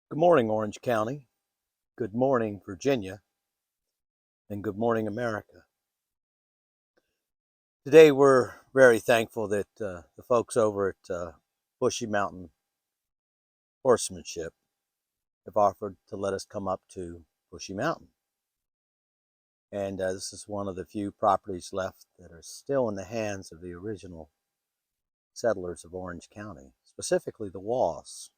Good morning, Orange County. Good morning, Virginia. And good morning, America. Today, we're very thankful that the folks over at Bushy Mountain Horsemanship have offered to let us come up to Bushy Mountain. And this is one of the few properties left that are still in the hands of the original settlers of Orange County, specifically the Waughs.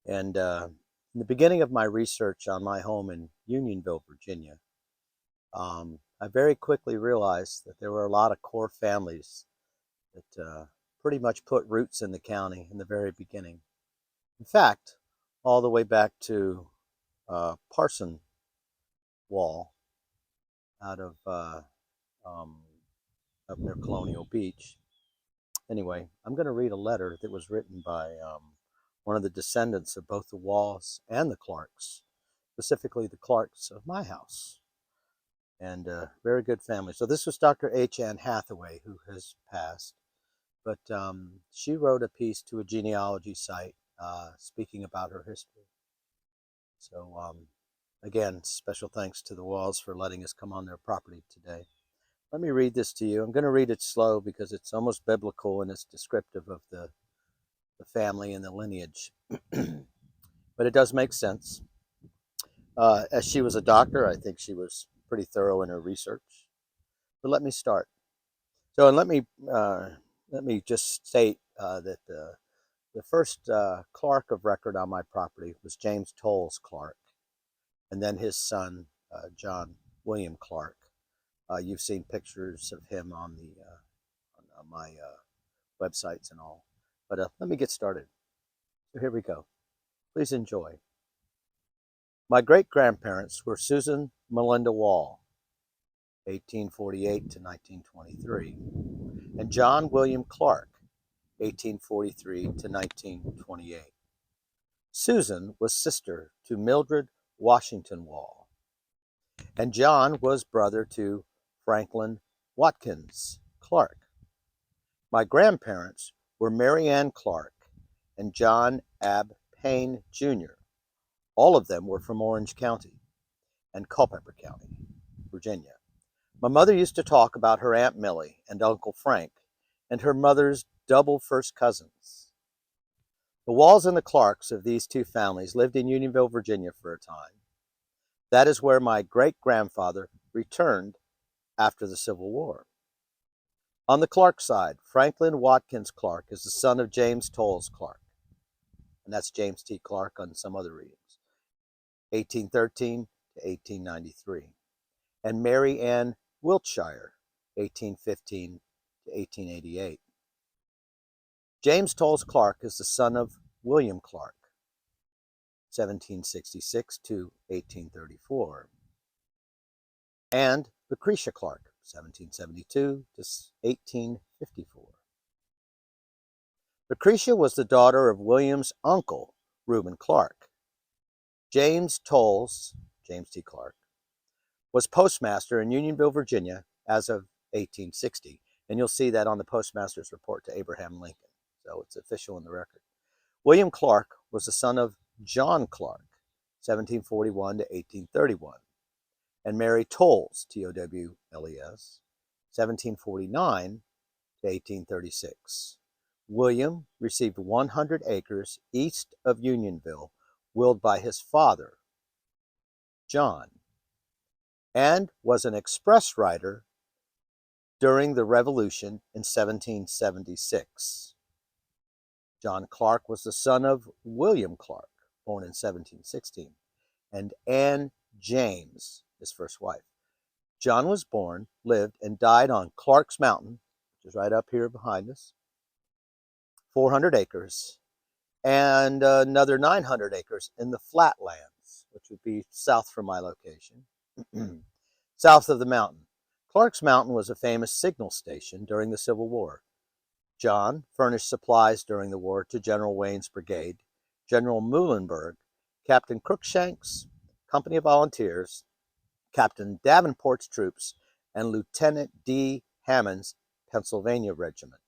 And in the beginning of my research on my home in Unionville, Virginia, I very quickly realized that there were a lot of core families that pretty much put roots in the county in the very beginning. In fact, all the way back to Parson Waugh out of up near Colonial Beach. Anyway, I'm going to read a letter that was written by one of the descendants of both the Waughs and the Clarks, specifically the Clarks of my house. And very good family. So this was Dr. H. Ann Hathaway, who has passed. But she wrote a piece to a genealogy site speaking about her history. So again, special thanks to the Waughs for letting us come on their property today. Let me read this to you. I'm going to read it slow because it's almost biblical and it's descriptive of the family and the lineage. But it does make sense. As she was a doctor, I think she was pretty thorough in her research. But let me start. So, and let me just state that the first Clark of record on my property was James Tolles Clark, and then his son John William Clark. You've seen pictures of him on the on my websites and all. But let me get started. So here we go. Please enjoy. My great-grandparents were Susan Melinda Waugh, 1848 to 1923, and John William Clark, 1843 to 1928. Susan was sister to Mildred Washington Waugh, and John was brother to Franklin Watkins Clark. My grandparents were Mary Ann Clark and John Ab Payne, Jr. All of them were from Orange County and Culpeper County, Virginia. My mother used to talk about her Aunt Millie and Uncle Frank and her mother's double first cousins. The Waughs and the Clarks of these two families lived in Unionville, Virginia for a time. That is where my great-grandfather returned after the Civil War. On the Clark side, Franklin Watkins Clark is the son of James Tolles Clark, and that's James T. Clark on some other readings, 1813 to 1893, and Mary Ann Wiltshire, 1815 to 1888. James Tolles Clark is the son of William Clark, 1766 to 1834, and Lucretia Clark, 1772 to 1854. Lucretia was the daughter of William's uncle, Reuben Clark. James Tolles, James T. Clark, was postmaster in Unionville, Virginia as of 1860, and you'll see that on the postmaster's report to Abraham Lincoln, so it's official in the record. William Clark was the son of John Clark, 1741 to 1831, and Mary Tolles, Towles, 1749 to 1836. William received 100 acres east of Unionville, willed by his father, John, and was an express rider during the Revolution in 1776. John Clark was the son of William Clark, born in 1716, and Anne James, his first wife. John was born, lived, and died on Clark's Mountain, which is right up here behind us, 400 acres, and another 900 acres in the flatlands, which would be south from my location, south of the mountain. Clark's Mountain was a famous signal station during the Civil War. John furnished supplies during the war to General Wayne's brigade, General Muhlenberg, Captain Cruikshank's company of volunteers, Captain Davenport's troops, and Lieutenant D. Hammond's Pennsylvania regiment.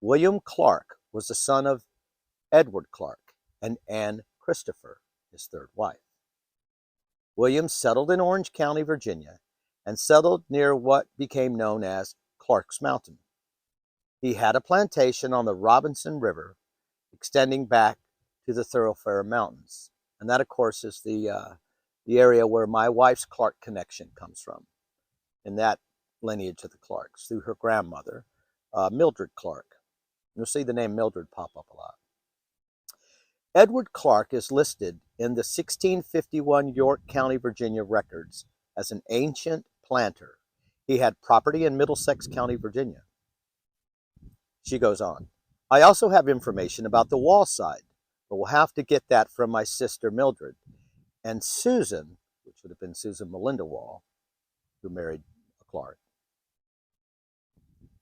William Clark was the son of Edward Clark and Anne Christopher, his third wife. Williams settled in Orange County, Virginia, and settled near what became known as Clark's Mountain. He had a plantation on the Robinson River extending back to the Thoroughfare Mountains. And that, of course, is the area where my wife's Clark connection comes from, in that lineage of the Clarks, through her grandmother, Mildred Clark. You'll see the name Mildred pop up a lot. Edward Clark is listed in the 1651 York County, Virginia records as an ancient planter. He had property in Middlesex County, Virginia. She goes on. I also have information about the Waugh side, but we'll have to get that from my sister Mildred. And Susan, which would have been Susan Melinda Waugh, who married a Clark,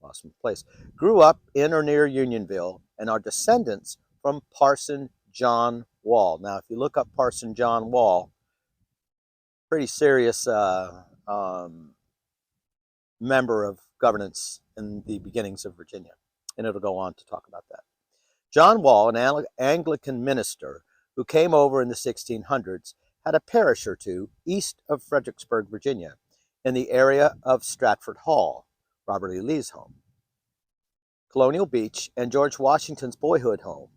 lost my place, grew up in or near Unionville and are descendants from Parson John Waugh. Now, if you look up Parson John Waugh, pretty serious member of governance in the beginnings of Virginia. And it'll go on to talk about that. John Waugh, an Anglican minister who came over in the 1600s, had a parish or two east of Fredericksburg, Virginia, in the area of Stratford Hall, Robert E. Lee's home, Colonial Beach, and George Washington's boyhood home.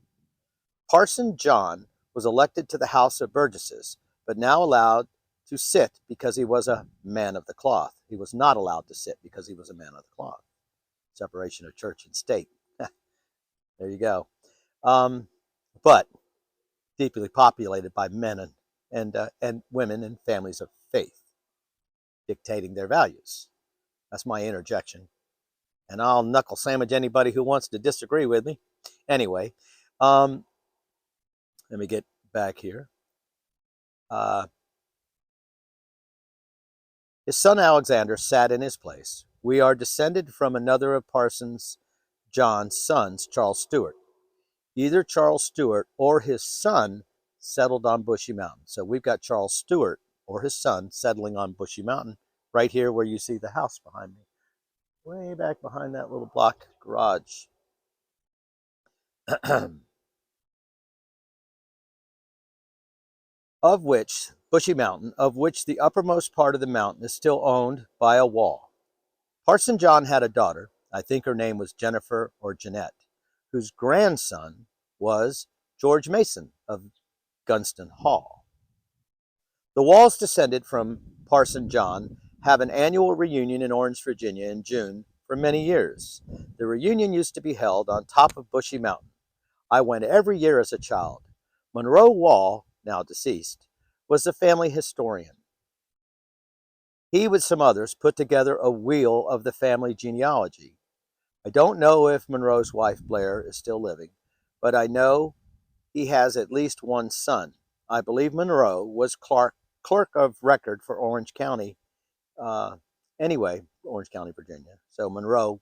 Parson John was elected to the House of Burgesses, but now allowed to sit because he was a man of the cloth. He was not allowed to sit because he was a man of the cloth. Separation of church and state. There you go. But deeply populated by men and women and families of faith, dictating their values. That's my interjection. And I'll knuckle sandwich anybody who wants to disagree with me. Anyway, let me get back here. His son Alexander sat in his place. We are descended from another of Parson John's sons, Charles Stewart. Either Charles Stewart or his son settled on Bushy Mountain. So we've got Charles Stewart or his son settling on Bushy Mountain, right here where you see the house behind me. Way back behind that little block garage. Of which, Bushy Mountain, of which the uppermost part of the mountain is still owned by a Waugh. Parson John had a daughter, I think her name was Jennifer or Jeanette, whose grandson was George Mason of Gunston Hall. The Waughs, descended from Parson John, have an annual reunion in Orange, Virginia in June for many years. The reunion used to be held on top of Bushy Mountain. I went every year as a child. Monroe Waugh, now deceased, was the family historian. He, with some others, put together a wheel of the family genealogy. I don't know if Monroe's wife Blair is still living, but I know he has at least one son. I believe Monroe was clerk of record for Orange County. Orange County, Virginia. So Monroe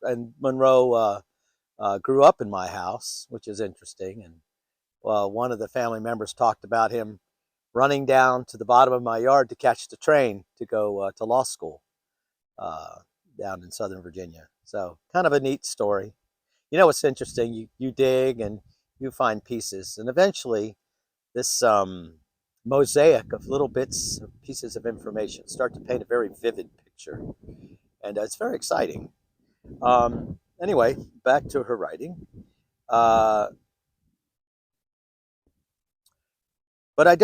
grew up in my house, which is interesting. And one of the family members talked about him running down to the bottom of my yard to catch the train to go to law school down in Southern Virginia. So kind of a neat story. You know what's interesting? You dig and you find pieces, and eventually this mosaic of little bits, pieces of information start to paint a very vivid picture, and it's very exciting. Anyway, back to her writing. But I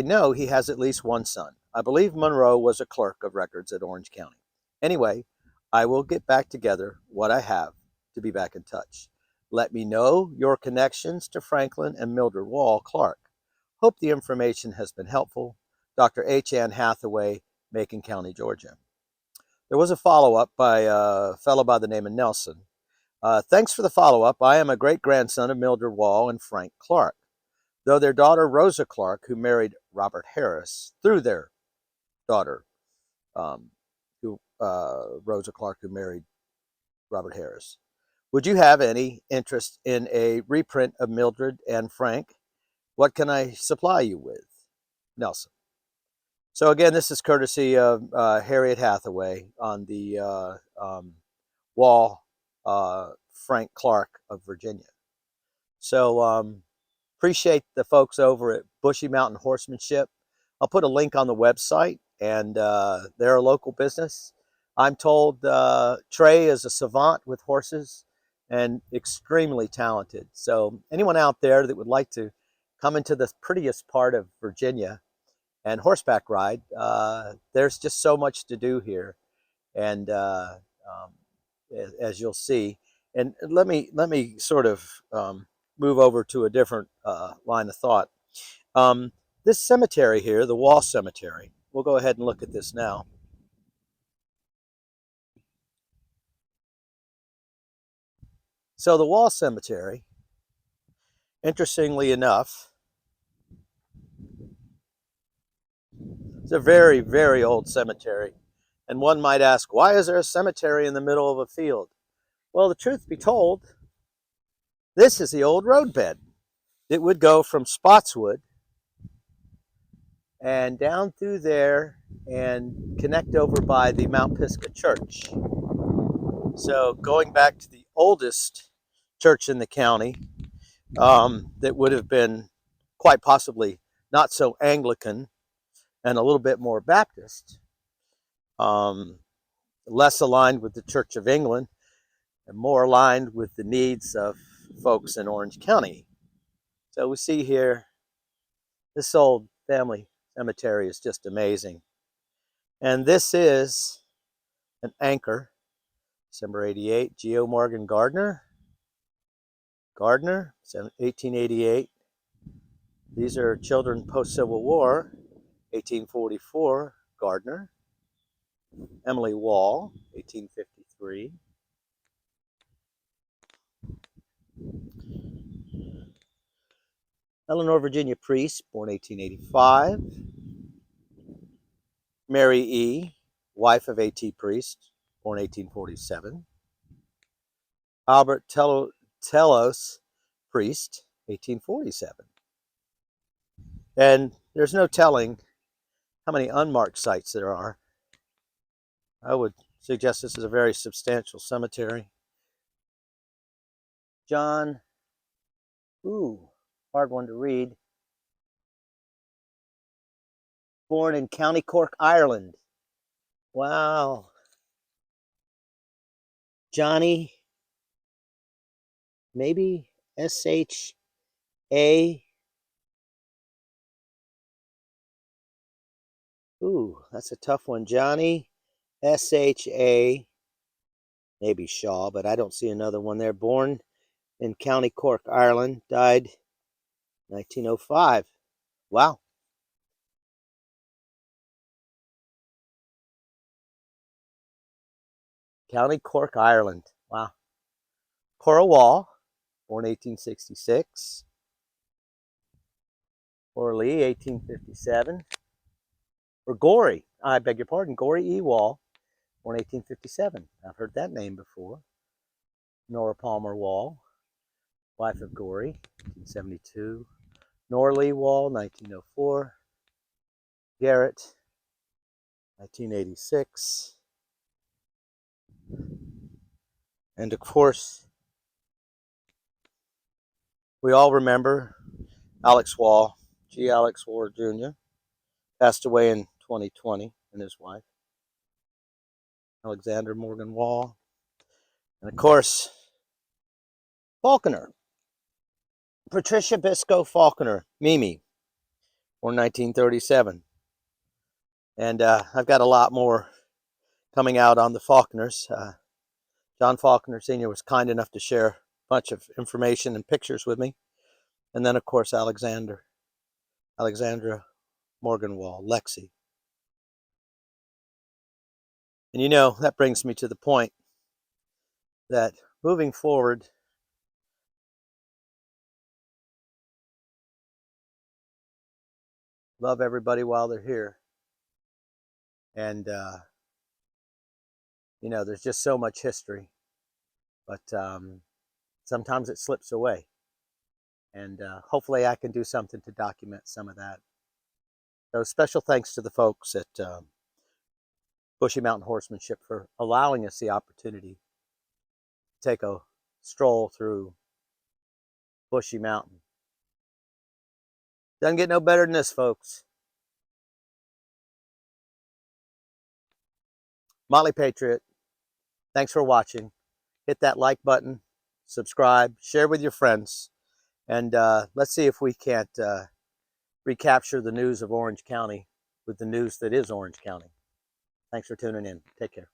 know he has at least one son. I believe Monroe was a clerk of records at Orange County. Anyway, I will get back together what I have to be back in touch. Let me know your connections to Franklin and Mildred Waugh Clark. Hope the information has been helpful. Dr. H. Ann Hathaway, Macon County, Georgia. There was a follow-up by a fellow by the name of Nelson. Thanks for the follow-up. I am a great-grandson of Mildred Waugh and Frank Clark. Though their daughter Rosa Clark, who married Robert Harris, through their daughter, Rosa Clark, who married Robert Harris. Would you have any interest in a reprint of Mildred and Frank? What can I supply you with? Nelson. So again, this is courtesy of Harriet Hathaway on the Waugh Frank Clark of Virginia. So Appreciate the folks over at Bushy Mountain Horsemanship. I'll put a link on the website, and they're a local business. I'm told Trey is a savant with horses and extremely talented. So anyone out there that would like to come into the prettiest part of Virginia and horseback ride, there's just so much to do here. And as you'll see, and let me sort of move over to a different line of thought. This cemetery here, the Waugh Cemetery, we'll go ahead and look at this now. So the Waugh Cemetery, interestingly enough, it's a very, very old cemetery. And one might ask, why is there a cemetery in the middle of a field? Well, the truth be told, this is the old roadbed. It would go from Spotswood and down through there and connect over by the Mount Pisgah Church. So going back to the oldest church in the county, that would have been quite possibly not so Anglican and a little bit more Baptist, less aligned with the Church of England and more aligned with the needs of folks in Orange County. So we see here, this old family cemetery is just amazing. And this is an anchor, December 88, Geo Morgan Gardner, 1888. These are children post-Civil War, 1844, Gardner. Emily Waugh, 1853. Eleanor Virginia Priest, born 1885. Mary E., wife of A.T. Priest, born 1847. Albert Telos Priest, 1847. And there's no telling how many unmarked sites there are. I would suggest this is a very substantial cemetery. John, hard one to read. Born in County Cork, Ireland. Wow. Johnny, maybe S-H-A. That's a tough one. Johnny, S-H-A. Maybe Shaw, but I don't see another one there. Born in County Cork, Ireland. Died 1905. Wow. County Cork, Ireland. Wow. Cora Waugh, born 1866. Cora Lee, 1857. Or Gory, I beg your pardon, Gory E. Waugh, born 1857. I've heard that name before. Nora Palmer Waugh, wife of Gory, 1872. Nora Lee Waugh, 1904. Garrett, 1986. And of course, we all remember Alex Waugh, G. Alex Waugh Jr., passed away in 2020, and his wife, Alexander Morgan Waugh. And of course, Falconer, Patricia Biscoe Falconer, Mimi, born 1937. And I've got a lot more coming out on the Falconers. John Falconer Sr. was kind enough to share a bunch of information and pictures with me. And then, of course, Alexandra Morgan Waugh, Lexi. And you know, that brings me to the point that moving forward, love everybody while they're here. And, you know, there's just so much history, but sometimes it slips away. And hopefully I can do something to document some of that. So special thanks to the folks at Bushy Mountain Horsemanship for allowing us the opportunity to take a stroll through Bushy Mountain. Doesn't get no better than this, folks. Motley Patriot, thanks for watching. Hit that like button, subscribe, share with your friends, and let's see if we can't recapture the news of Orange County with the news that is Orange County. Thanks for tuning in. Take care.